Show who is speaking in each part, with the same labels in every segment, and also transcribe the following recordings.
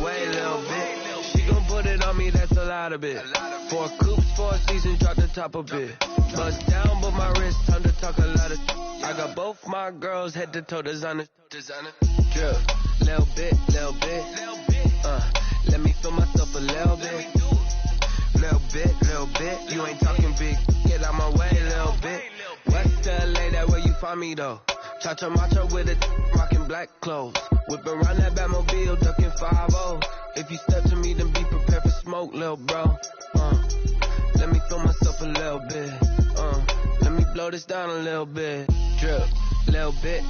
Speaker 1: way, little bit. She gon' put it on me, that's a lot of it. 4 coops, 4 seasons, drop the top a bit. Bust down, but my wrist, time to talk a lot of. I got both my girls head to toe designer. Drip, little bit. Let me feel myself a little bit. Little bit. You ain't talking big. Get out my way, little bit. West LA, that where you find me though. Cha-cha macha with it, rocking black clothes. Whip around that Batmobile, ducking 5-0. If you step to me, then be prepared for smoke, little bro. Let me feel myself a little bit. Let me blow this down a little bit. Drip, little bit.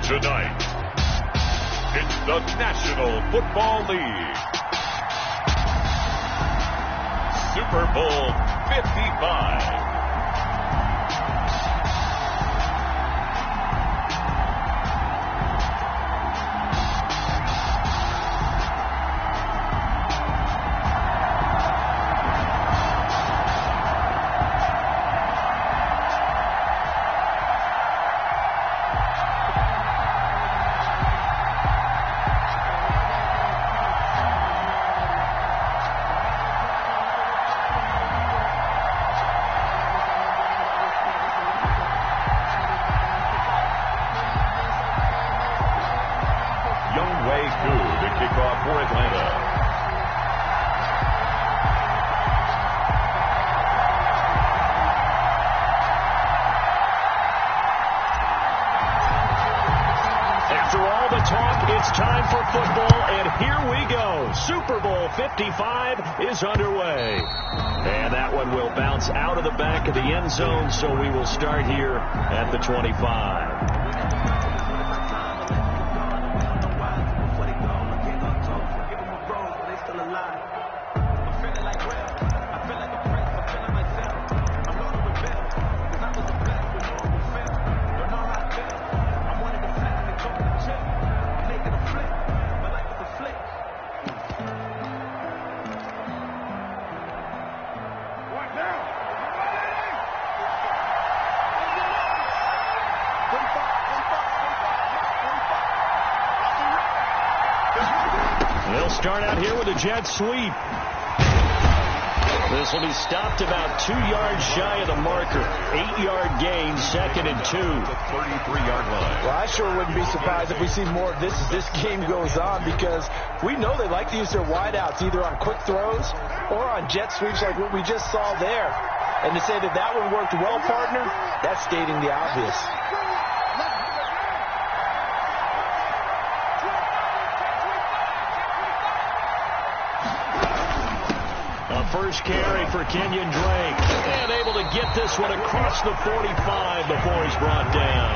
Speaker 2: Tonight, it's the National Football League. Super Bowl 55.
Speaker 3: It's time for football, and here we go. Super Bowl 55 is underway. And that one will bounce out of the back of the end zone, so we will start here at the 25. They'll start out here with a jet sweep. This will be stopped about 2 yards shy of the marker. 8-yard gain, 2nd and 2. The 33-yard line.
Speaker 4: Well, I sure wouldn't be surprised if we see more of this as this game goes on, because we know they like to use their wideouts either on quick throws or on jet sweeps like what we just saw there. And to say that that one worked well, partner, that's stating the obvious.
Speaker 3: First carry for Kenyon Drake. And able to get this one across the 45 before he's brought down.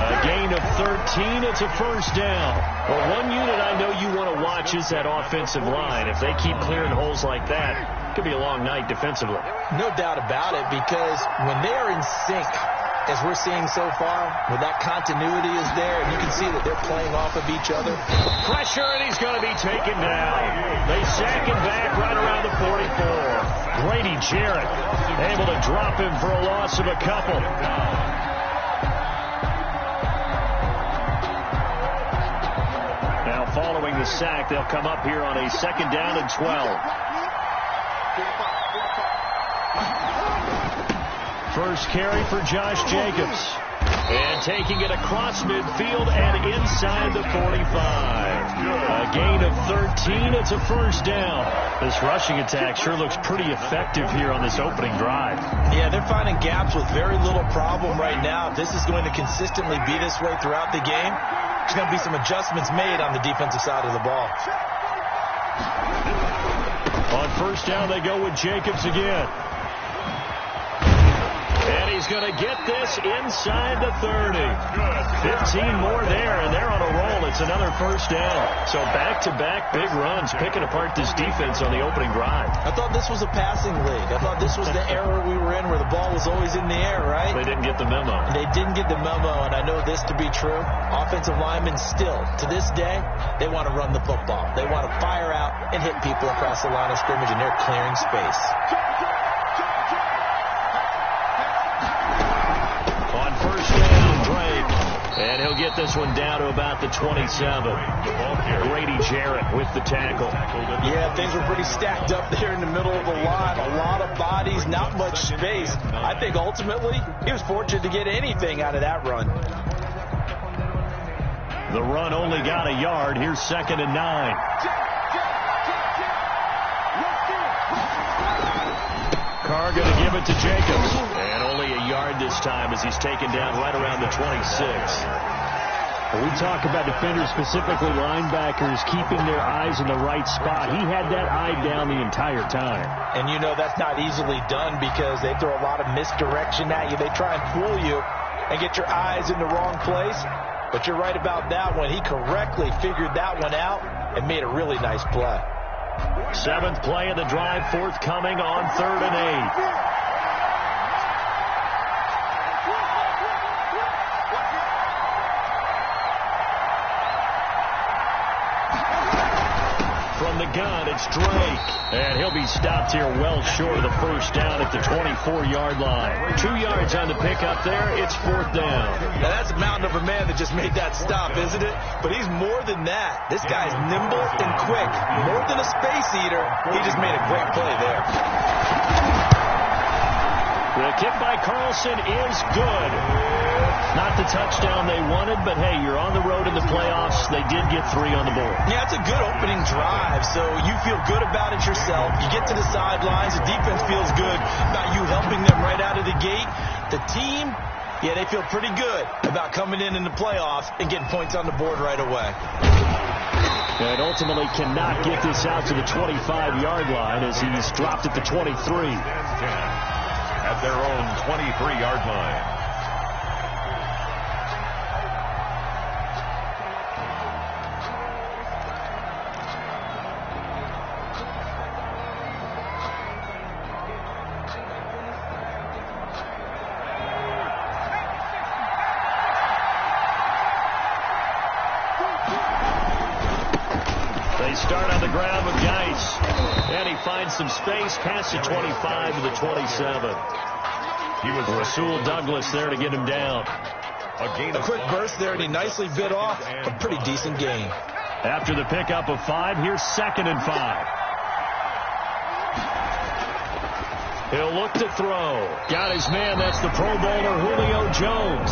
Speaker 3: A gain of 13. It's a first down. Well, one unit I know you want to watch is that offensive line. If they keep clearing holes like that, it could be a long night defensively.
Speaker 4: No doubt about it, because when they are in sync, as we're seeing so far, when that continuity is there, and you can see that they're playing off of each other.
Speaker 3: Pressure, and he's going to be taken down. They sack him back right around the 44. Grady Jarrett able to drop him for a loss of a couple. Now following the sack, they'll come up here on a 2nd down and 12. First carry for Josh Jacobs. And taking it across midfield and inside the 45. A gain of 13. It's a first down. This rushing attack sure looks pretty effective here on this opening drive.
Speaker 4: Yeah, they're finding gaps with very little problem right now. If this is going to consistently be this way throughout the game, there's going to be some adjustments made on the defensive side of the ball.
Speaker 3: On first down, they go with Jacobs again. And he's going to get this inside the 30. 15 more there, and they're on a roll. It's another first down. So back-to-back big runs, picking apart this defense on the opening drive.
Speaker 4: I thought this was a passing league. I thought this was the era we were in where the ball was always in the air, right?
Speaker 3: They didn't get the memo.
Speaker 4: They didn't get the memo, and I know this to be true. Offensive linemen still, to this day, they want to run the football. They want to fire out and hit people across the line of scrimmage, and they're clearing space.
Speaker 3: And he'll get this one down to about the 27. Grady Jarrett with the tackle.
Speaker 4: Yeah, things were pretty stacked up there in the middle of the line. A lot of bodies, not much space. I think ultimately he was fortunate to get anything out of that run.
Speaker 3: The run only got a yard. Here's 2nd and 9. Carr going to give it to Jacobs. And only a yard this time as he's taken down right around the 26.
Speaker 5: When we talk about defenders, specifically linebackers, keeping their eyes in the right spot. He had that eye down the entire time.
Speaker 4: And you know that's not easily done because they throw a lot of misdirection at you. They try and fool you and get your eyes in the wrong place. But you're right about that one. He correctly figured that one out and made a really nice play.
Speaker 3: 7th play of the drive, forthcoming on 3rd and 8. From the gun, it's Drake. And he'll be stopped here well short of the first down at the 24-yard line. 2 yards on the pickup there. It's 4th down.
Speaker 4: Now, that's a mountain of a man that just made that stop, isn't it? But he's more than that. This guy's nimble and quick. More than a space eater. He just made a great play there.
Speaker 3: The kick by Carlson is good. Not the touchdown they wanted, but hey, you're on the road in the playoffs. They did get 3 on the board.
Speaker 4: Yeah, it's a good opening drive, so you feel good about it yourself. You get to the sidelines. The defense feels good about you helping them right out of the gate. The team, yeah, they feel pretty good about coming in the playoffs and getting points on the board right away.
Speaker 3: And ultimately cannot get this out to the 25-yard line as he's dropped at the 23.
Speaker 2: At their own 23-yard line.
Speaker 3: They start on the ground with Geis. And he finds some space past the 25 to the 27. He was Rasul Douglas there to get him down.
Speaker 4: A quick burst there, and he nicely bit off a pretty decent gain.
Speaker 3: After the pickup of 5, here's 2nd and 5. He'll look to throw. Got his man. That's the Pro Bowler Julio Jones.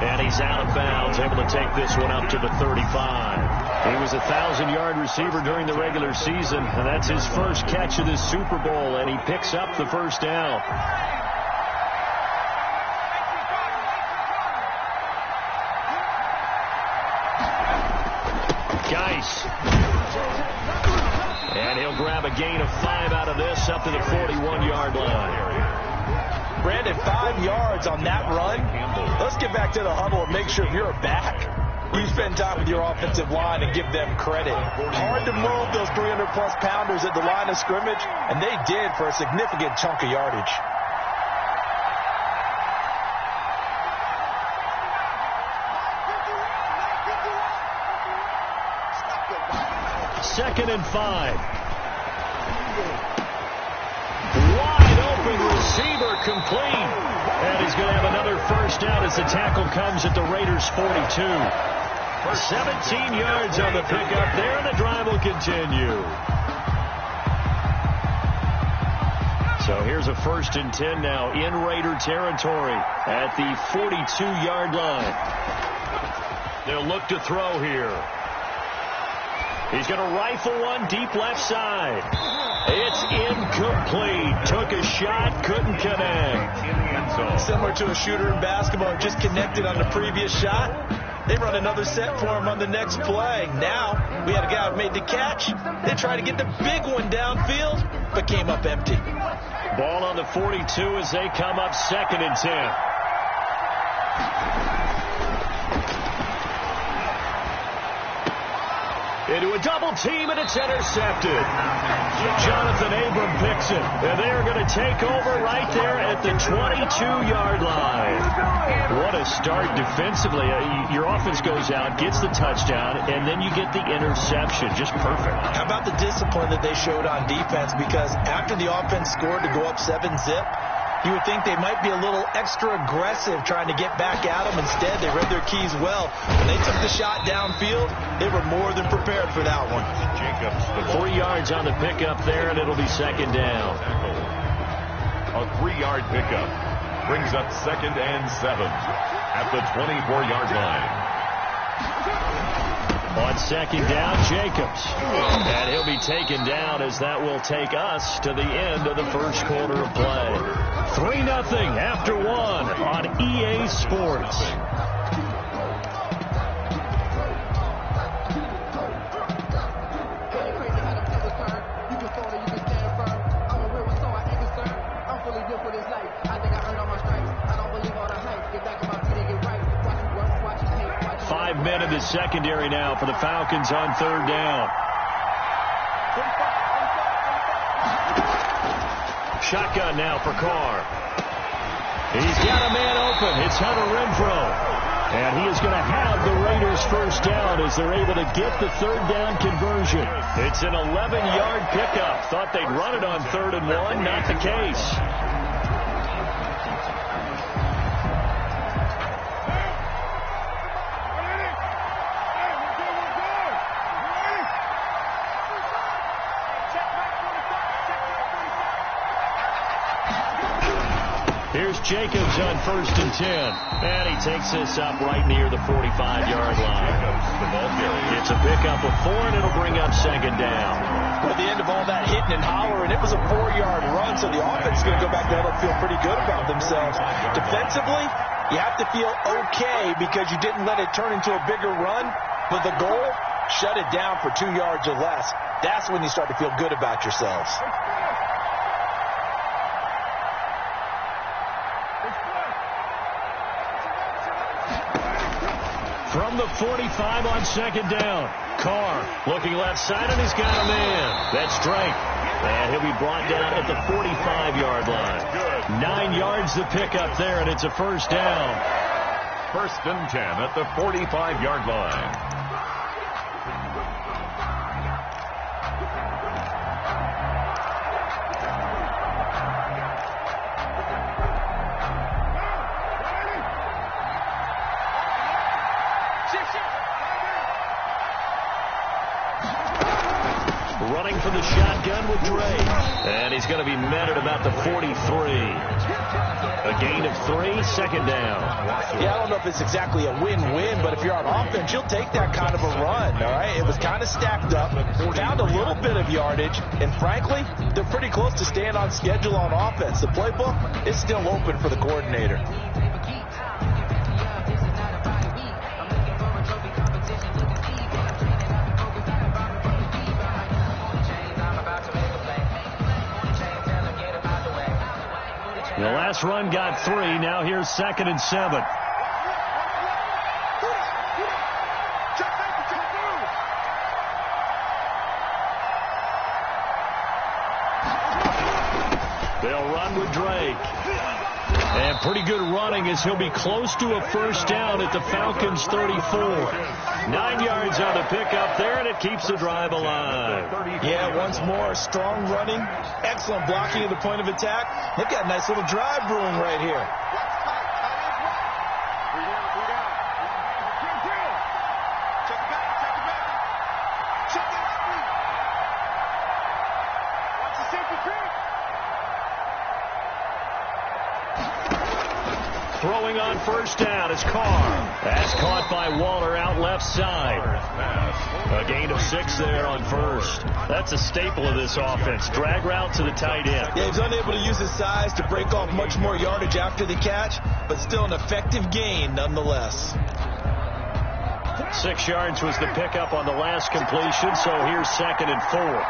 Speaker 3: And he's out of bounds, able to take this one up to the 35. He was a 1,000-yard receiver during the regular season, and that's his first catch of this Super Bowl, and he picks up the first down. Geis. And he'll grab a gain of 5 out of this up to the 41-yard line.
Speaker 4: Brandon, 5 yards on that run. Let's get back to the huddle and make sure you're a back. You spend time with your offensive line and give them credit. Hard to move those 300-plus pounders at the line of scrimmage, and they did for a significant chunk of yardage.
Speaker 3: Second and 5. Wide open receiver complete. And he's going to have another first down as the tackle comes at the Raiders' 42. 17 yards on the pickup there, and the drive will continue. So here's a 1st and 10 now in Raider territory at the 42-yard line. They'll look to throw here. He's going to rifle one deep left side. It's incomplete. Took a shot, couldn't connect.
Speaker 4: Similar to a shooter in basketball, just connected on the previous shot. They run another set for him on the next play. Now, we had a guy who made the catch. They tried to get the big one downfield, but came up empty.
Speaker 3: Ball on the 42 as they come up 2nd and 10. Into a double team, and it's intercepted. Jonathan Abram picks it, and they're going to take over right there at the 22-yard line. What a start defensively. Your offense goes out, gets the touchdown, and then you get the interception. Just perfect.
Speaker 4: How about the discipline that they showed on defense? Because after the offense scored to go up 7-zip, You would think they might be a little extra aggressive trying to get back at them. Instead, they read their keys well. When they took the shot downfield, they were more than prepared for that one.
Speaker 3: Jacobs,
Speaker 5: 3 yards on the pickup there, and it'll be second down.
Speaker 2: A 3-yard pickup brings up 2nd and 7 at the 24-yard line.
Speaker 5: On second down, Jacobs. And he'll be taken down as that will take us to the end of the first quarter of play. 3-0 after 1 on EA Sports. Men in the secondary now for the Falcons on third down. Shotgun now for Carr. He's got a man open. It's Hunter Renfrow. And he is going to have the Raiders first down as they're able to get the third down conversion. It's an 11-yard pickup. Thought they'd run it on 3rd and 1. Not the case. Here's Jacobs on 1st and 10. And he takes this up right near the 45-yard line. It's a pickup of 4, and it'll bring up second down.
Speaker 4: At the end of all that hitting and hollering, it was a 4-yard run, so the offense is going to go back there and feel pretty good about themselves. Defensively, you have to feel okay because you didn't let it turn into a bigger run. But the goal, shut it down for 2 yards or less. That's when you start to feel good about yourselves.
Speaker 5: From the 45 on second down. Carr looking left side, and he's got a man. That's Drake. And he'll be brought down at the 45-yard line. 9 yards to pick up there, and it's a first down.
Speaker 2: 1st and 10 at the 45-yard line.
Speaker 5: Running for the shotgun with Drake. And he's going to be met at about the 43. A gain of 3, second down.
Speaker 4: Yeah, I don't know if it's exactly a win-win, but if you're on offense, you'll take that kind of a run, all right? It was kind of stacked up, found a little bit of yardage, and frankly, they're pretty close to staying on schedule on offense. The playbook is still open for the coordinator.
Speaker 5: The last run got 3. Now here's 2nd and 7. They'll run with Drake. And pretty good running as he'll be close to a first down at the Falcons' 34. 9 yards on the pickup there, and it keeps the drive alive.
Speaker 4: Yeah, once more, strong running, excellent blocking at the point of attack. They've got a nice little drive brewing right here.
Speaker 5: Throwing on first down is Carr. That's caught by Waller out left side. A gain of 6 there on first. That's a staple of this offense. Drag route to the tight end.
Speaker 4: Yeah, he's unable to use his size to break off much more yardage after the catch, but still an effective gain nonetheless.
Speaker 5: 6 yards was the pickup on the last completion, so here's 2nd and 4.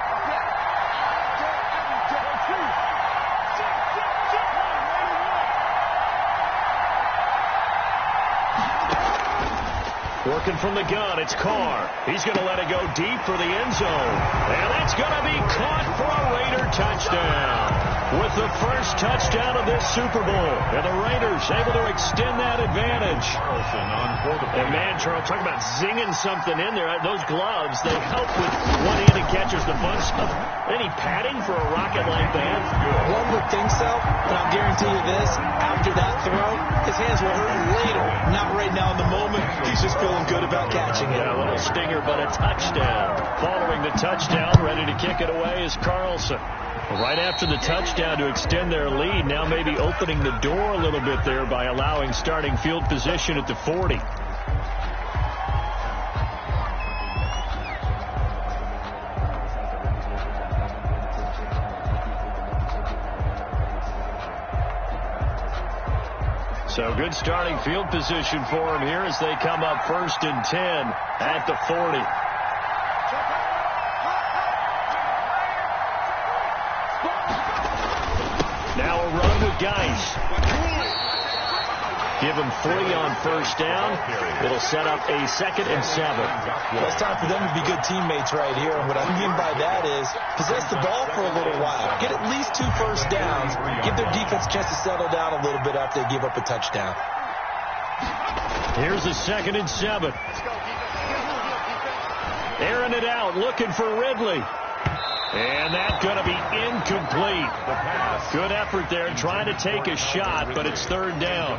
Speaker 5: Working from the gun, it's Carr. He's going to let it go deep for the end zone. And that's going to be caught for a Raider touchdown.
Speaker 3: with the first touchdown of this Super Bowl. And the Raiders able to extend that advantage. And man, Charles, talking about zinging something in there. Those gloves, they help with one-handed catchers to bunch stuff. Any padding for a rocket like that?
Speaker 4: One would think so, but I'll guarantee you this. After that throw, his hands will hurt later. Not right now in the moment. He's just feeling good about catching it.
Speaker 3: Yeah, a little stinger, but a touchdown. Following the touchdown, ready to kick it away is Carlson. Right after the touchdown to extend their lead, now maybe opening the door a little bit there by allowing starting field position at the 40. So good starting field position for them here as they come up 1st and 10 at the 40. Now a run with Geis. Give him 3 on 1st down. It'll set up a 2nd and 7.
Speaker 4: Well, it's time for them to be good teammates right here. And what I mean by that is possess the ball for a little while. Get at least 2 first downs. Give their defense a chance to settle down a little bit after they give up a touchdown.
Speaker 3: Here's a 2nd and 7. Airing it out, looking for Ridley. And that's going to be incomplete. Good effort there, trying to take a shot, but it's 3rd down.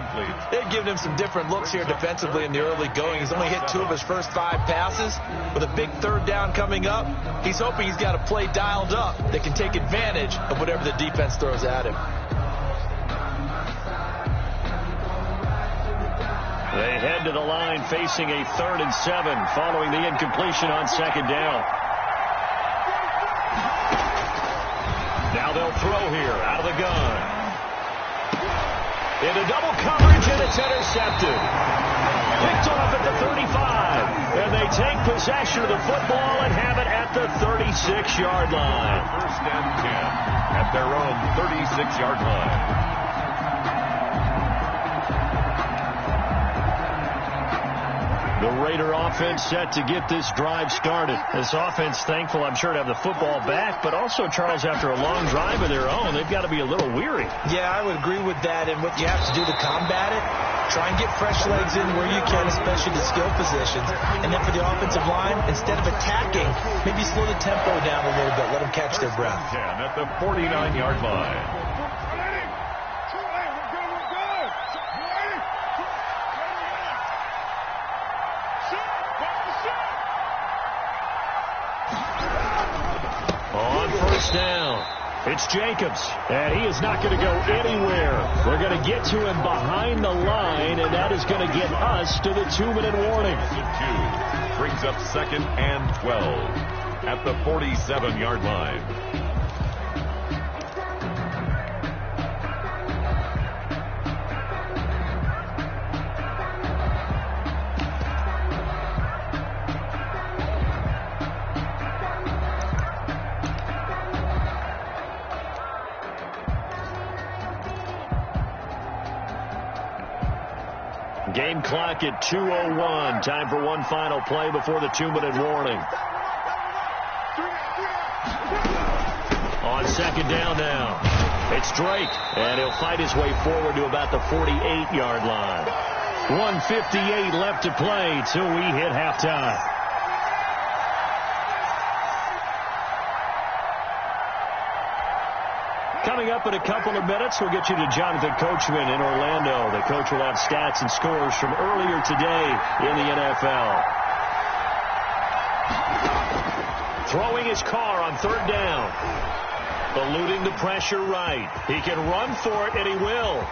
Speaker 4: They've given him some different looks here defensively in the early going. He's only hit 2 of his first 5 passes. With a big 3rd down coming up, he's hoping he's got a play dialed up that can take advantage of whatever the defense throws at him.
Speaker 3: They head to the line facing a 3rd and 7 following the incompletion on 2nd down. Now they'll throw here out of the gun. Into double coverage, and it's intercepted. Picked off at the 35. And they take possession of the football and have it at the 36-yard line.
Speaker 2: 1st and 10 at their own 36-yard line.
Speaker 3: The Raider offense set to get this drive started. This offense thankful, I'm sure, to have the football back, but also, Charles, after a long drive of their own, they've got to be a little weary.
Speaker 4: Yeah, I would agree with that, and what you have to do to combat it, try and get fresh legs in where you can, especially the skill positions. And then for the offensive line, instead of attacking, maybe slow the tempo down a little bit, let them catch their breath.
Speaker 2: 10 at the 49-yard line.
Speaker 3: Down. It's Jacobs, and he is not going to go anywhere. They're going to get to him behind the line, and that is going to get us to the 2-minute warning.
Speaker 2: 2 brings up 2nd and 12 at the 47-yard line.
Speaker 3: Game clock at 2:01. Time for one final play before the 2-minute warning. On 2nd down now, it's Drake, and he'll fight his way forward to about the 48-yard line. 1:58 left to play till we hit halftime. Coming up in a couple of minutes, we'll get you to Jonathan Coachman in Orlando. The coach will have stats and scores from earlier today in the NFL. Throwing his car on 3rd down. Eluding the pressure right. He can run for it, and he will.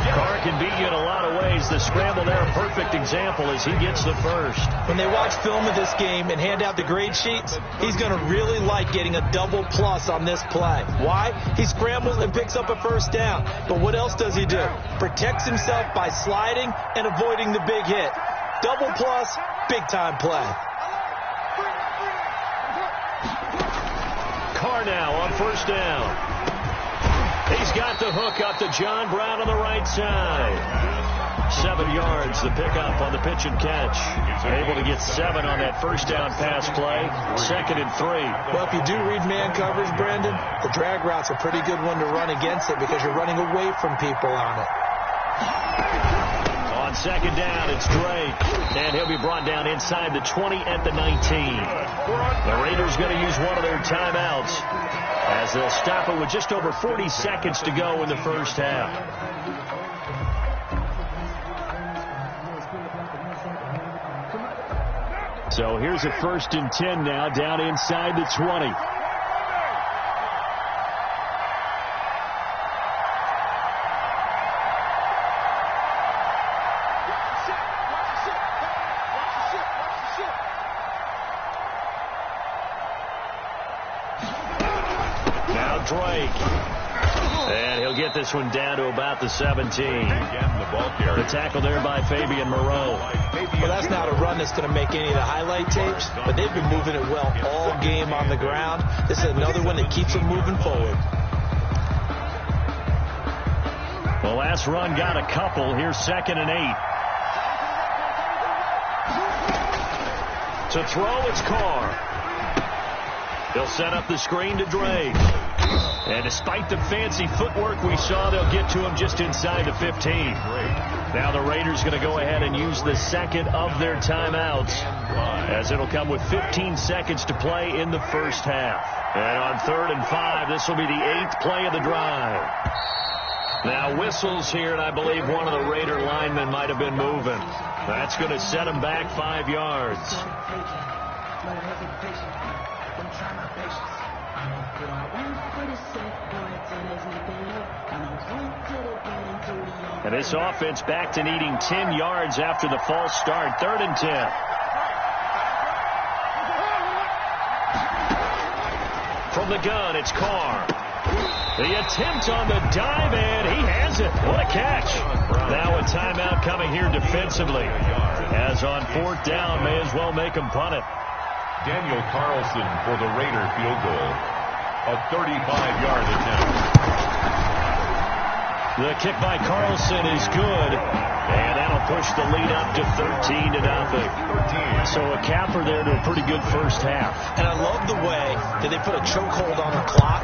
Speaker 3: Carr can beat you in a lot of ways. The scramble there, a perfect example as he gets the first.
Speaker 4: When they watch film of this game and hand out the grade sheets, he's going to really like getting a double plus on this play. Why? He scrambles and picks up a 1st down. But what else does he do? Protects himself by sliding and avoiding the big hit. Double plus, big-time play.
Speaker 3: Carr now on 1st down. He's got the hook up to John Brown on the right side. 7 yards, the pickup on the pitch and catch. Able to get 7 on that first down pass play. 2nd and 3.
Speaker 4: Well, if you do read man coverage, Brandon, the drag route's a pretty good one to run against it because you're running away from people on it.
Speaker 3: On 2nd down, it's Drake. And he'll be brought down inside the 20 at the 19. The Raiders going to use one of their timeouts as they'll stop it with just over 40 seconds to go in the first half. So here's a 1st and 10 now, down inside the 20. Now Drake. And he'll get this one down to about the 17. The tackle there by Fabian Moreau.
Speaker 4: Well, that's not a run that's going to make any of the highlight tapes, but they've been moving it well all game on the ground. This is another one that keeps them moving forward.
Speaker 3: The last run got a couple. Here's 2nd and 8. To throw, it's Carr. He'll set up the screen to Drake. And despite the fancy footwork we saw, they'll get to him just inside the 15. Now the Raiders going to go ahead and use the 2nd of their timeouts, as it'll come with 15 seconds to play in the first half. And on 3rd and 5, this will be the 8th play of the drive. Now whistles here, and I believe one of the Raider linemen might have been moving. That's going to set him back 5 yards. And this offense back to needing 10 yards after the false start. 3rd and 10. From the gun, it's Carr. The attempt on the dive, and he has it. What a catch. Now a timeout coming here defensively. As on 4th down, may as well make him punt it.
Speaker 2: Daniel Carlson for the Raider field goal. A 35-yard attempt.
Speaker 3: The kick by Carlson is good, and that'll push the lead up to 13-0. So a capper there to a pretty good first half.
Speaker 4: And I love the way that they put a chokehold on the clock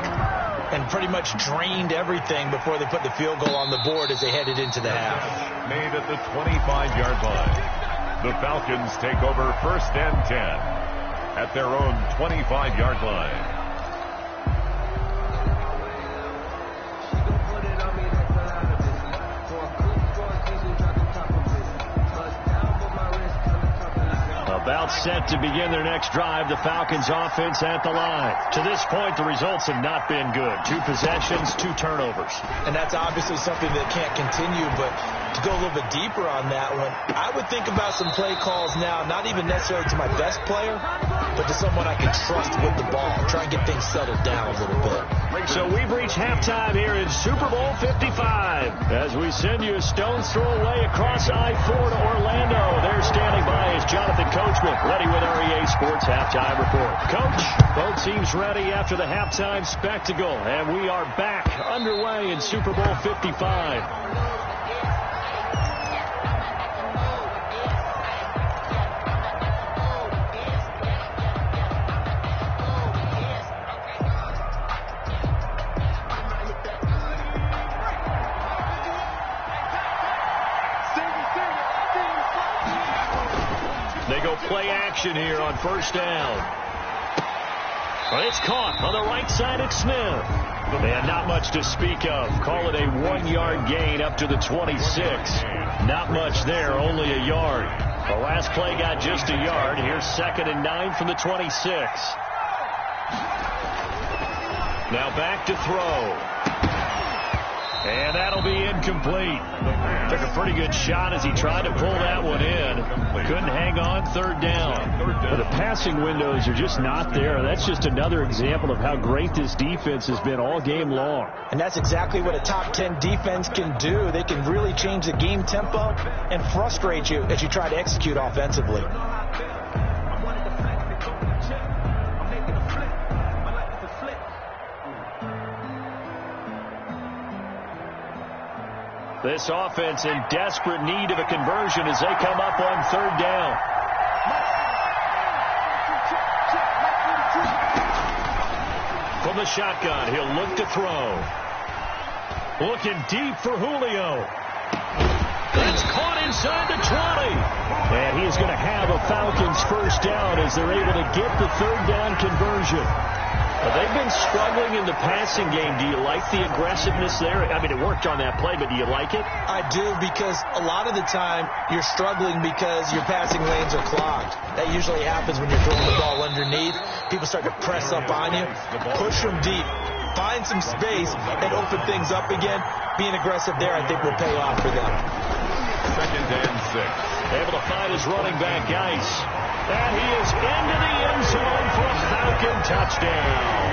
Speaker 4: and pretty much drained everything before they put the field goal on the board as they headed into the half.
Speaker 2: Made at the 25-yard line. The Falcons take over 1st and 10 at their own 25-yard line.
Speaker 3: About set to begin their next drive, the Falcons offense at the line. To this point, the results have not been good. 2 possessions, 2 turnovers.
Speaker 4: And that's obviously something that can't continue, but to go a little bit deeper on that one, I would think about some play calls now, not even necessarily to my best player, but to someone I can trust with the ball. Try and get things settled down a little bit.
Speaker 3: So we've reached halftime here in Super Bowl 55 as we send you a stone's throw away across I-4 to Orlando. There standing by is Jonathan Coachman, ready with our EA Sports Halftime Report. Coach, both teams ready after the halftime spectacle, and we are back underway in Super Bowl 55. They go play action here on 1st down. Well, it's caught on the right side. It's Smith. And not much to speak of. Call it a 1-yard gain up to the 26. Not much there, only a yard. The last play got just a yard. Here's 2nd and 9 from the 26. Now back to throw. And that'll be incomplete. Took a pretty good shot as he tried to pull that one in. Couldn't hang on. 3rd down. But the passing windows are just not there. That's just another example of how great this defense has been all game long.
Speaker 4: And that's exactly what a top 10 defense can do. They can really change the game tempo and frustrate you as you try to execute offensively.
Speaker 3: This offense in desperate need of a conversion as they come up on third down. From the shotgun, he'll look to throw. Looking deep for Julio. It's caught inside the 20. And he is going to have a Falcons first down as they're able to get the third down conversion. They've been struggling in the passing game. Do you like the aggressiveness there? I mean, it worked on that play, but do you like it?
Speaker 4: I do, because a lot of the time you're struggling because your passing lanes are clogged. That usually happens when you're throwing the ball underneath. People start to press up on you, push them deep, find some space, and open things up again. Being aggressive there, I think, will pay off for them.
Speaker 2: 2nd and 6.
Speaker 3: Able to find his running back, Geis. And he is into the end zone for a Falcon touchdown.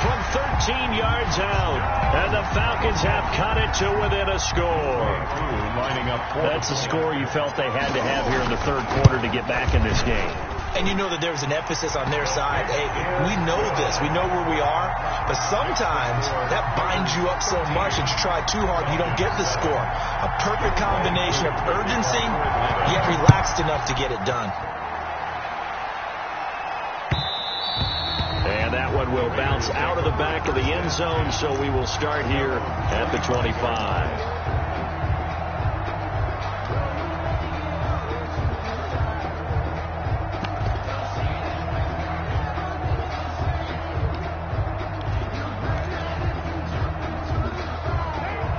Speaker 3: From 13 yards out. And the Falcons have cut it to within a score.
Speaker 2: Lining up.
Speaker 3: That's the score you felt they had to have here in the third quarter to get back in this game.
Speaker 4: And you know that there's an emphasis on their side. Hey, we know this. We know where we are. But sometimes that binds you up so much that you try too hard, you don't get the score. A perfect combination of urgency, yet relaxed enough to get it done.
Speaker 3: And that one will bounce out of the back of the end zone, so we will start here at the 25.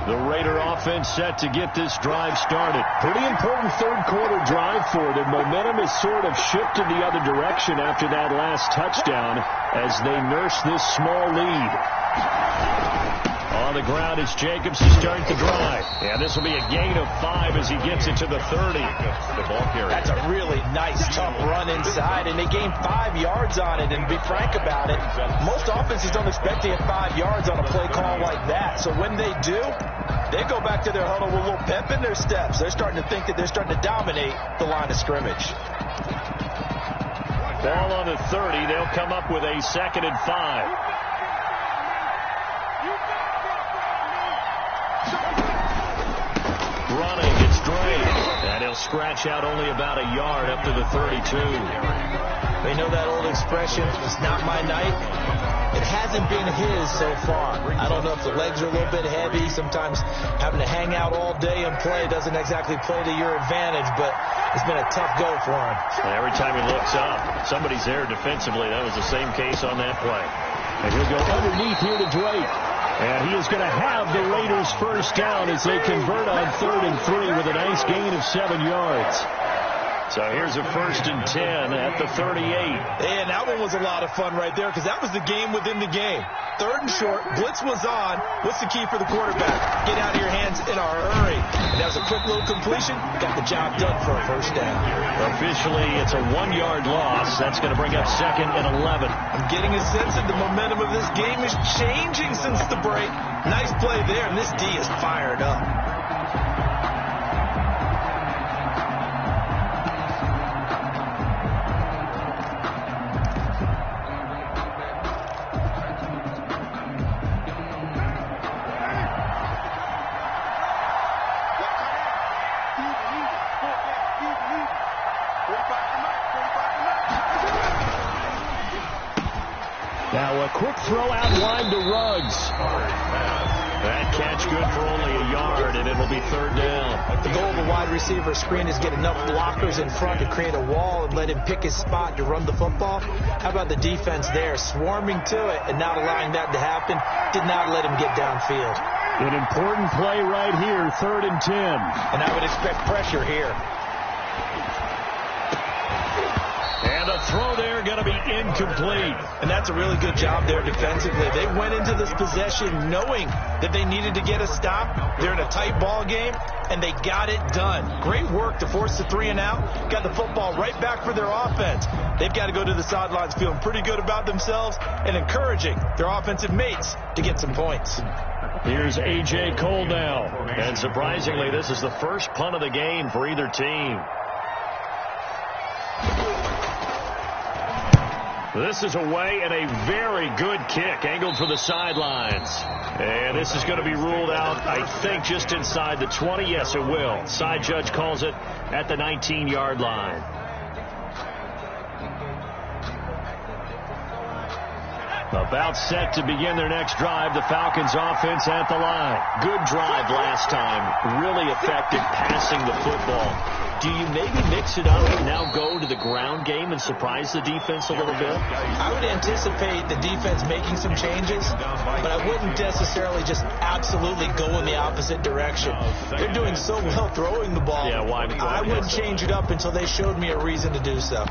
Speaker 3: The Raider offense set to get this drive started. Pretty important third quarter drive for them. Momentum has sort of shifted the other direction after that last touchdown as they nurse this small lead. On the ground is Jacobs to start the drive. And this will be a gain of 5 as he gets it to the 30.
Speaker 2: The ball carrier.
Speaker 4: That's a really nice, tough run inside, and they gained 5 yards on it. And to be frank about it, most offenses don't expect to get 5 yards on a play call like that. So when they do, they go back to their huddle with a little pep in their steps. They're starting to think that they're starting to dominate the line of scrimmage.
Speaker 3: Ball on the 30. They'll come up with a 2nd and 5. Running, it's Drake. And he'll scratch out only about a yard up to the 32.
Speaker 4: They know that old expression, it's not my night. It hasn't been his so far. I don't know if the legs are a little bit heavy. Sometimes having to hang out all day and play doesn't exactly play to your advantage, but it's been a tough go for him.
Speaker 3: Every time he looks up, somebody's there defensively. That was the same case on that play. And he'll go underneath here to Drake. And he is going to have the Raiders first down as they convert on 3rd and 3 with a nice gain of 7 yards. So here's a 1st and 10 at the 38.
Speaker 4: And that one was a lot of fun right there because that was the game within the game. 3rd and short, blitz was on. What's the key for the quarterback? Get out of your hands in a hurry. And that was a quick little completion. Got the job done for a first down.
Speaker 3: Officially, it's a 1-yard loss. That's going to bring up 2nd and 11.
Speaker 4: I'm getting a sense that the momentum of this game is changing since the break. Nice play there, and this D is fired up.
Speaker 3: Now a quick throw out wide to Ruggs. That catch good for only a yard, and it'll be 3rd down.
Speaker 4: The goal of a wide receiver screen is get enough blockers in front to create a wall and let him pick his spot to run the football. How about the defense there, swarming to it and not allowing that to happen? Did not let him get downfield.
Speaker 3: An important play right here, 3rd and 10.
Speaker 4: And I would expect pressure here.
Speaker 3: And a throw there going to be incomplete.
Speaker 4: And that's a really good job there defensively. They went into this possession knowing that they needed to get a stop. They're in a tight ball game, and they got it done. Great work to force the 3 and out. Got the football right back for their offense. They've got to go to the sidelines feeling pretty good about themselves and encouraging their offensive mates to get some points.
Speaker 3: Here's A.J. Cole now. And surprisingly, this is the first punt of the game for either team. This is away and a very good kick angled for the sidelines. And this is going to be ruled out, I think, just inside the 20. Yes, it will. Side judge calls it at the 19-yard line. About set to begin their next drive. The Falcons offense at the line. Good drive last time. Really effective passing the football. Do you maybe mix it up and now go to the ground game and surprise the defense a little bit?
Speaker 4: I would anticipate the defense making some changes, but I wouldn't necessarily just absolutely go in the opposite direction. They're doing so well throwing the ball.
Speaker 3: Yeah, why
Speaker 4: I wouldn't change it up until they showed me a reason to do so.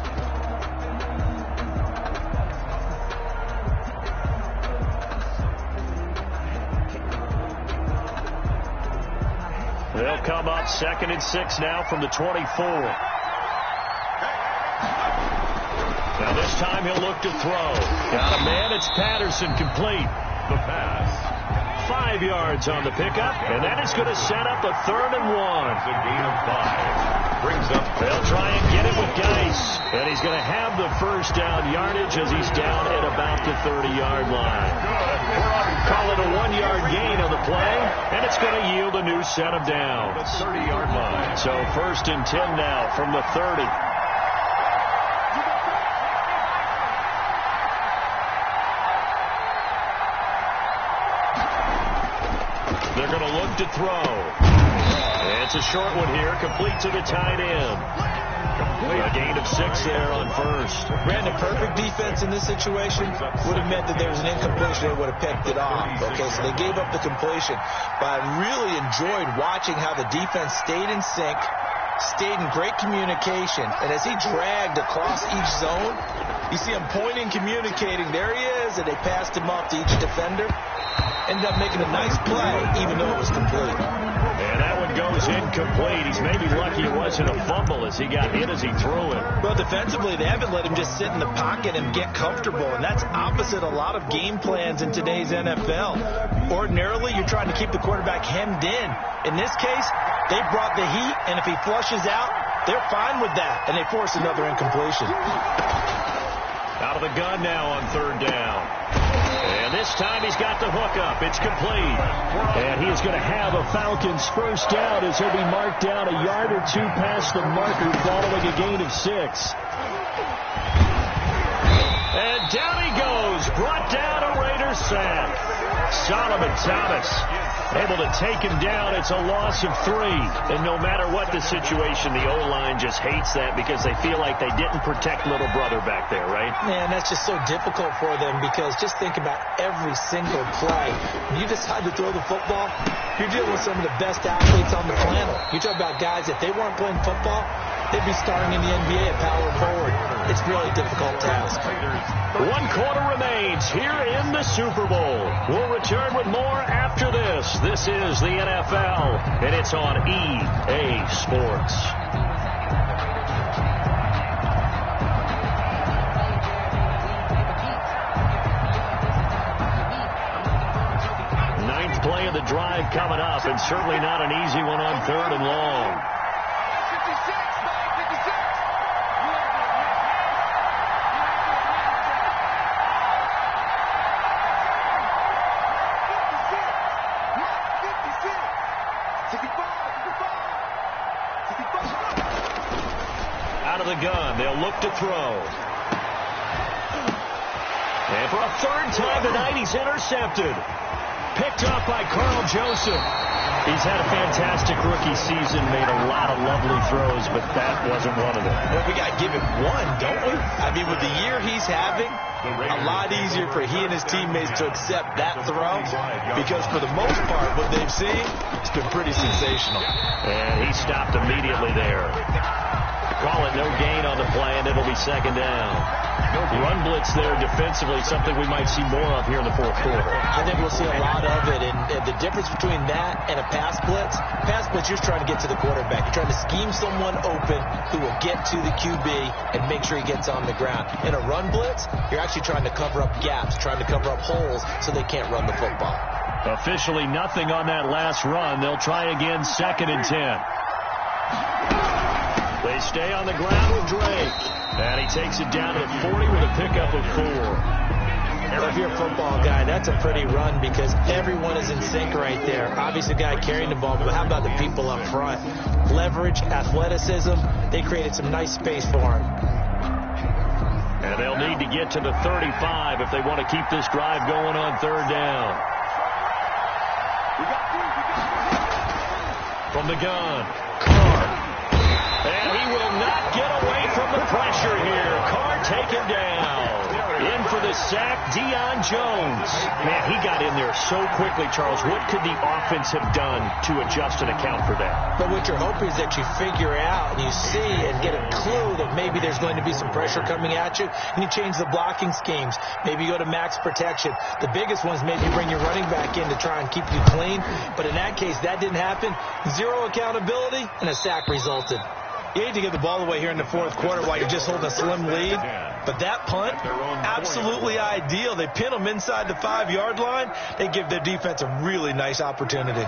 Speaker 3: They'll come up 2nd and 6 now from the 24. Now this time he'll look to throw. Got a man. It's Patterson, complete.
Speaker 2: The pass.
Speaker 3: 5 yards on the pickup, and that is going to set up a 3rd and 1.
Speaker 2: It's a gain of 5. Brings up.
Speaker 3: They'll try and get it with Geis, and he's going to have the first down yardage as he's down at about the 30-yard line. Call it a 1-yard gain on the play, and it's going to yield a new set of downs.
Speaker 2: The 30-yard line.
Speaker 3: So 1st and 10 now from the 30. They're going to look to throw. It's a short one here, complete to the tight end. A gain of 6 there on 1st.
Speaker 4: Brandon, perfect defense in this situation would have meant that there was an incompletion. They would have picked it off. Okay, so they gave up the completion. But I really enjoyed watching how the defense stayed in sync, stayed in great communication. And as he dragged across each zone, you see him pointing, communicating. There he is, and they passed him off to each defender. Ended up making a nice play, even though it was complete.
Speaker 3: And that one goes incomplete. He's maybe lucky it wasn't a fumble as he got hit as he threw it.
Speaker 4: Well, defensively, they haven't let him just sit in the pocket and get comfortable, and that's opposite a lot of game plans in today's NFL. Ordinarily, you're trying to keep the quarterback hemmed in. In this case, they brought the heat, and if he flushes out, they're fine with that, and they force another incompletion.
Speaker 3: Out of the gun now on 3rd down. And this time he's got the hook up. It's complete. And he is going to have a Falcons first down as he'll be marked down a yard or 2 past the marker following a gain of 6. And down he goes. Brought down a Raiders sack. Solomon Thomas able to take him down. It's a loss of 3. And no matter what the situation, the O-line just hates that because they feel like they didn't protect little brother back there, right?
Speaker 4: Man, that's just so difficult for them because just think about every single play. When you decide to throw the football, you're dealing with some of the best athletes on the planet. You talk about guys, if they weren't playing football, they'd be starting in the NBA at power forward. It's a really difficult task.
Speaker 3: 1 quarter remains here in the Super Bowl. We'll return with more after this. This is the NFL, and it's on EA Sports. Ninth play of the drive coming up, and certainly not an easy one on 3rd and long. Out of the gun, they'll look to throw. And for a 3rd time tonight, he's intercepted. Picked up by Carl Joseph. He's had a fantastic rookie season, made a lot of lovely throws, but that wasn't one of them.
Speaker 4: Well, we got to give him one, don't we? I mean, with the year he's having, a lot easier for he and his teammates to accept that throw because for the most part, what they've seen, it's been pretty sensational.
Speaker 3: And he stopped immediately there. Call it no gain on the play, and it'll be 2nd down. Run blitz there defensively, something we might see more of here in the 4th quarter.
Speaker 4: I think we'll see a lot of it, and the difference between that and a pass blitz, you're trying to get to the quarterback. You're trying to scheme someone open who will get to the QB and make sure he gets on the ground. In a run blitz, you're actually trying to cover up gaps, trying to cover up holes so they can't run the football.
Speaker 3: Officially nothing on that last run. They'll try again, 2nd and 10. They stay on the ground with Drake. And he takes it down to the 40 with a pickup of 4.
Speaker 4: Well, if you're a football guy, that's a pretty run because everyone is in sync right there. Obviously, the guy carrying the ball, but how about the people up front? Leverage, athleticism, they created some nice space for him.
Speaker 3: And they'll need to get to the 35 if they want to keep this drive going on third down. From the gun, Carr. And he will not get away from the pressure here. Carr taken down. In for the sack, Deion Jones. Man, he got in there so quickly, Charles. What could the offense have done to adjust and account for that?
Speaker 4: But what you're hoping is that you figure out and you see and get a clue that maybe there's going to be some pressure coming at you, and you change the blocking schemes. Maybe you go to max protection. The biggest one is maybe bring your running back in to try and keep you clean. But in that case, that didn't happen. Zero accountability, and a sack resulted. You hate to give the ball away here in the fourth quarter while you're just holding a slim lead. But that punt, absolutely ideal. They pin them inside the 5-yard line. They give their defense a really nice opportunity.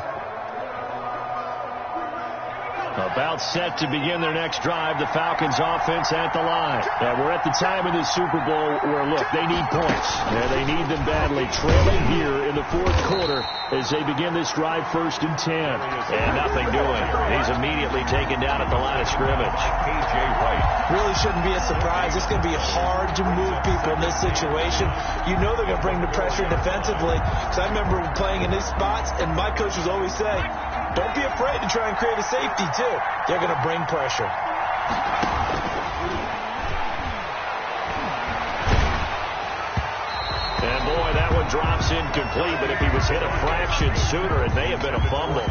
Speaker 3: About set to begin their next drive, the Falcons offense at the line. We're at the time of the Super Bowl where, look, they need points. They need them badly. Trailing here in the fourth quarter as they begin this drive, 1st and 10. And nothing doing. He's immediately taken down at the line of scrimmage.
Speaker 4: Really shouldn't be a surprise. It's going to be hard to move people in this situation. You know they're going to bring the pressure defensively. Because I remember playing in these spots, and my coaches always say, don't be afraid to try and create a safety, too. They're going to bring pressure.
Speaker 3: And, boy, that one drops incomplete, but if he was hit a fraction sooner, it may have been a fumble.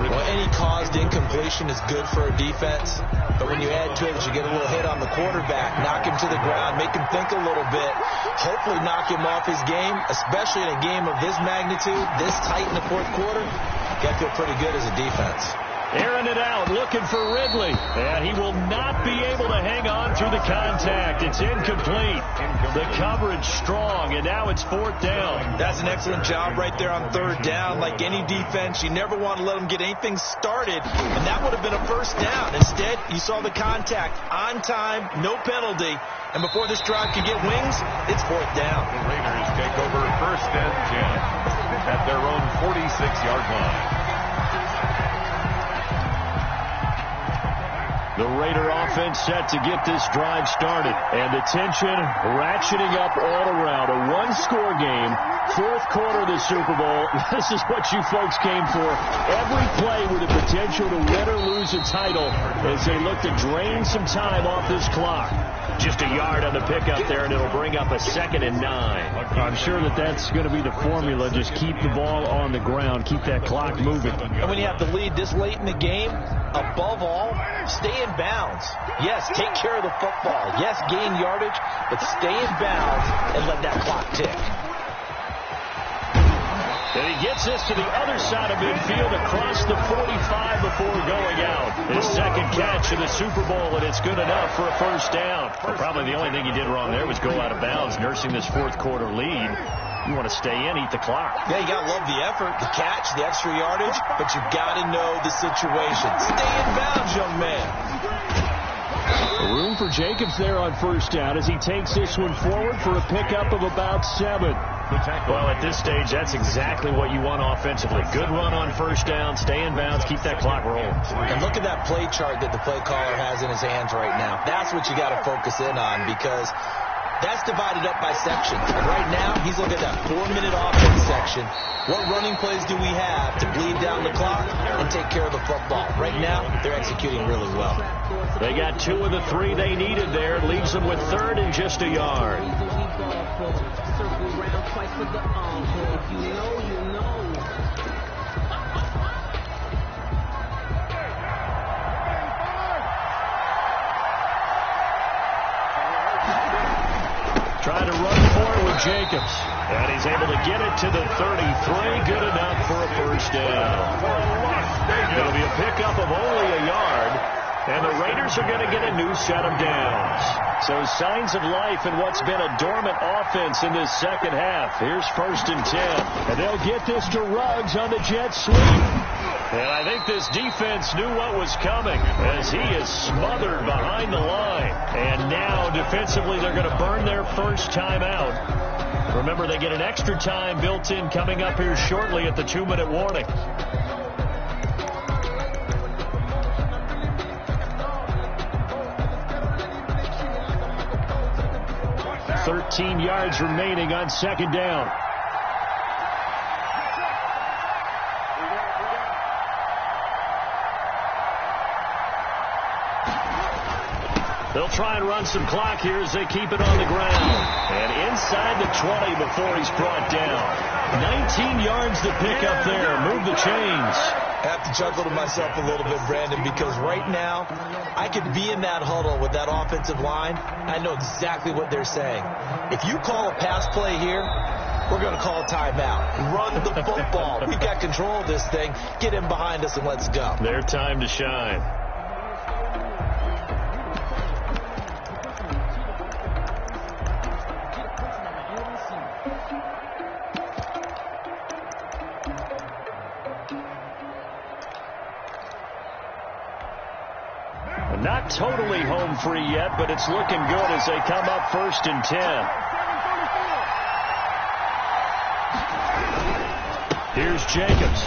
Speaker 4: Well, any caused incompletion is good for a defense, but when you add to it, you get a little hit on the quarterback, knock him to the ground, make him think a little bit, hopefully knock him off his game, especially in a game of this magnitude, this tight in the fourth quarter. You got to feel pretty good as a defense.
Speaker 3: Airing it out, looking for Ridley. And he will not be able to hang on through the contact. It's incomplete. The coverage strong, and now it's 4th down.
Speaker 4: That's an excellent job right there on 3rd down. Like any defense, you never want to let them get anything started, and that would have been a 1st down. Instead, you saw the contact on time, no penalty, and before this drive could get wings, it's 4th down.
Speaker 2: The Raiders take over 1st and 10 at their own 46-yard line.
Speaker 3: The Raider offense set to get this drive started. And the tension ratcheting up all around. A one-score game. 4th quarter of the Super Bowl. This is what you folks came for. Every play with the potential to win or lose a title as they look to drain some time off this clock. Just a yard on the pickup there, and it'll bring up a 2nd and 9. I'm sure that's going to be the formula. Just keep the ball on the ground. Keep that clock moving.
Speaker 4: And when you have the lead this late in the game, above all, stay in bounds. Yes, take care of the football. Yes, gain yardage, but stay in bounds and let that clock tick.
Speaker 3: And he gets this to the other side of midfield across the 45 before going out. His 2nd catch in the Super Bowl, and it's good enough for a 1st down. Well, probably the only thing he did wrong there was go out of bounds, nursing this 4th quarter lead. You want to stay in, eat the clock.
Speaker 4: Yeah, you got to love the effort, the catch, the extra yardage, but you got to know the situation. Stay in bounds, young man.
Speaker 3: Room for Jacobs there on 1st down as he takes this one forward for a pickup of about 7. Well, at this stage, that's exactly what you want offensively. Good run on 1st down, stay in bounds, keep that clock rolling.
Speaker 4: And look at that play chart that the play caller has in his hands right now. That's what you got to focus in on because that's divided up by sections. And right now, he's looking at that 4-minute offense section. What running plays do we have to bleed down the clock and take care of the football? Right now, they're executing really well.
Speaker 3: They got 2 of the 3 they needed there. Leaves them with 3rd and just a yard. Trying to run for it with Jacobs. And he's able to get it to the 33. Good enough for a 1st down. It'll be a pickup of only a yard. And the Raiders are going to get a new set of downs. So signs of life in what's been a dormant offense in this 2nd half. Here's 1st and 10. And they'll get this to Ruggs on the jet sweep. And I think this defense knew what was coming as he is smothered behind the line. And now defensively they're going to burn their 1st time out. Remember, they get an extra time built in coming up here shortly at the 2-minute warning. 13 yards remaining on second down. They'll try and run some clock here as they keep it on the ground. And inside the 20 before he's brought down. 19 yards to pick up there. Move the chains.
Speaker 4: I have to chuckle to myself a little bit, Brandon, because right now I could be in that huddle with that offensive line. I know exactly what they're saying. If you call a pass play here, we're going to call a timeout. Run the football. We've got control of this thing. Get in behind us and let's go.
Speaker 3: Their time to shine. Not totally home free yet, but it's looking good as they come up 1st and 10. Here's Jacobs.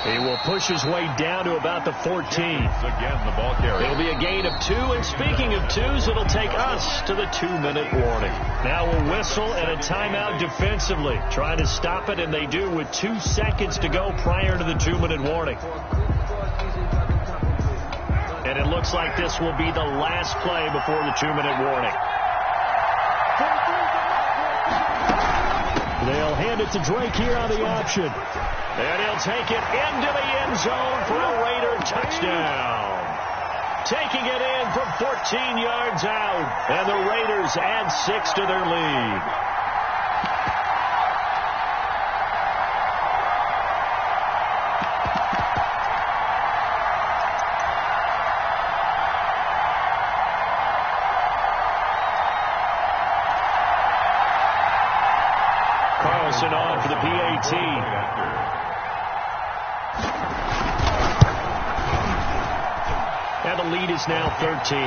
Speaker 3: He will push his way down to about the 14.
Speaker 2: Again, the ball carrier.
Speaker 3: It'll be a gain of 2, and speaking of 2s, it'll take us to the 2-minute warning. Now a whistle and a timeout defensively. Trying to stop it, and they do with 2 seconds to go prior to the 2-minute warning. And it looks like this will be the last play before the 2-minute warning. They'll hand it to Drake here on the option. And he'll take it into the end zone for a Raider touchdown. Taking it in from 14 yards out. And the Raiders add 6 to their lead. On for the PAT. And the lead is now 13.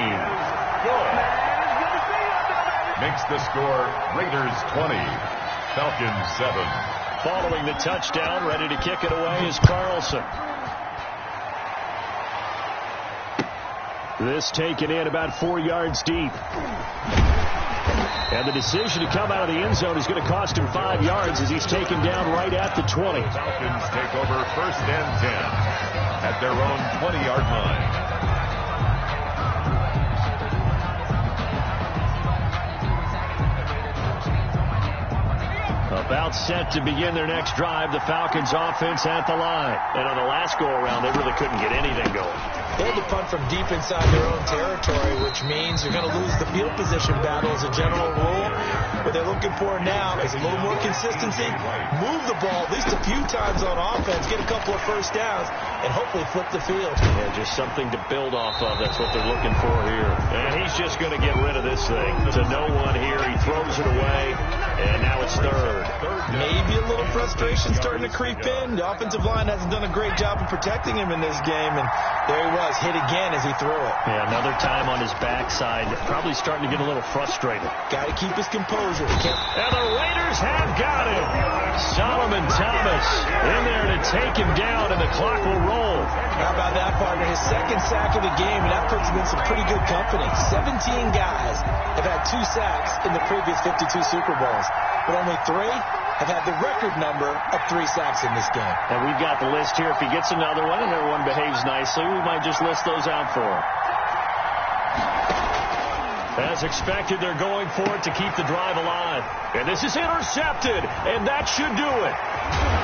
Speaker 2: Makes the score Raiders 20, Falcons 7.
Speaker 3: Following the touchdown, ready to kick it away is Carlson. This taken in about 4 yards deep. And the decision to come out of the end zone is going to cost him 5 yards as he's taken down right at the 20.
Speaker 2: Falcons take over 1st and 10 at their own 20-yard line.
Speaker 3: About set to begin their next drive, the Falcons offense at the line. And on the last go-around, they really couldn't get anything going.
Speaker 4: They had to punt from deep inside their own territory, which means you're going to lose the field position battle as a general rule. What they're looking for now is a little more consistency, move the ball at least a few times on offense, get a couple of first downs, and hopefully flip the field.
Speaker 3: Yeah, just something to build off of. That's what they're looking for here. And he's just going to get rid of this thing. To no one here. He throws it away, and now it's 3rd.
Speaker 4: Maybe a little frustration starting to creep in. The offensive line hasn't done a great job of protecting him in this game, and there he was, hit again as he threw it.
Speaker 3: Yeah, another time on his backside, probably starting to get a little frustrated.
Speaker 4: Got to keep his composure.
Speaker 3: And the Raiders have got him. Solomon Thomas in there to take him down, and the clock will roll.
Speaker 4: How about that, partner? His 2nd sack of the game, and that puts him in some pretty good company. 17 guys have had 2 sacks in the previous 52 Super Bowls, but only 3 have had the record number of 3 sacks in this game.
Speaker 3: And we've got the list here. If he gets another one and everyone behaves nicely, we might just list those out for him. As expected, they're going for it to keep the drive alive. And this is intercepted, and that should do it.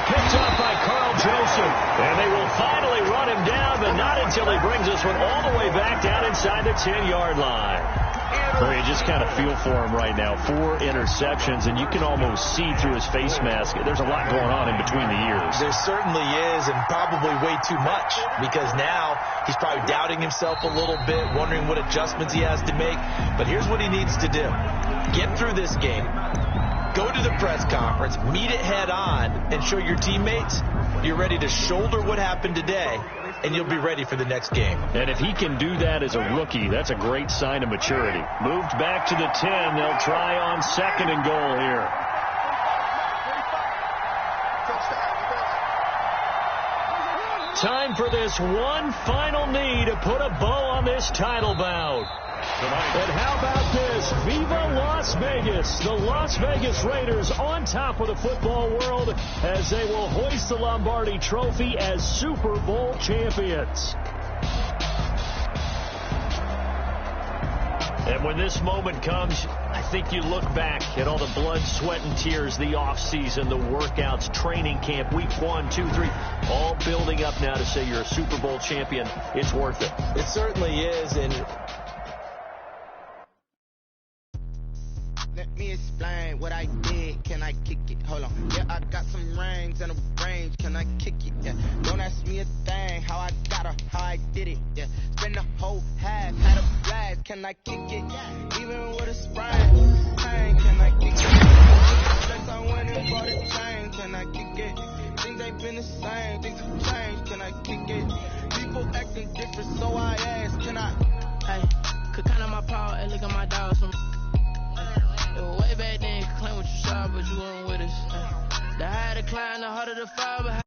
Speaker 3: Picked up by Carl Joseph. And they will finally run him down, but not until he brings this one all the way back down inside the 10-yard line. You just kind of feel for him right now. 4 interceptions, and you can almost see through his face mask. There's a lot going on in between the ears.
Speaker 4: There certainly is, and probably way too much, because now he's probably doubting himself a little bit, wondering what adjustments he has to make. But here's what he needs to do. Get through this game. Go to the press conference, meet it head on, and show your teammates you're ready to shoulder what happened today, and you'll be ready for the next game.
Speaker 3: And if he can do that as a rookie, that's a great sign of maturity. Moved back to the 10. They'll try on 2nd and goal here. time for this one final knee to put a bow on this title bout. And how about this? Viva Las Vegas! The Las Vegas Raiders on top of the football world as they will hoist the Lombardi Trophy as Super Bowl champions. And when this moment comes, I think you look back at all the blood, sweat, and tears, the offseason, the workouts, training camp, week 1, 2, 3, all building up now to say you're a Super Bowl champion. It's worth it.
Speaker 4: It certainly is, and
Speaker 6: let me explain what I did. Can I kick it? Hold on. Yeah, I got some rings and a range. Can I kick it? Yeah. Don't ask me a thing. How I got her, how I did it. Yeah. Spend the whole half, had a blast. Can I kick it? Even with a sprain. Pain. Can I kick it? Flex, I went and bought a chain. Can I kick it? Things ain't been the same. Things have changed. Can I kick it? People acting different, so I ask. Can I?
Speaker 7: Hey, could count on my power and look at my dogs from. Way back then, you could claim what you saw, but you weren't with us. The higher the climb, the harder the fall, but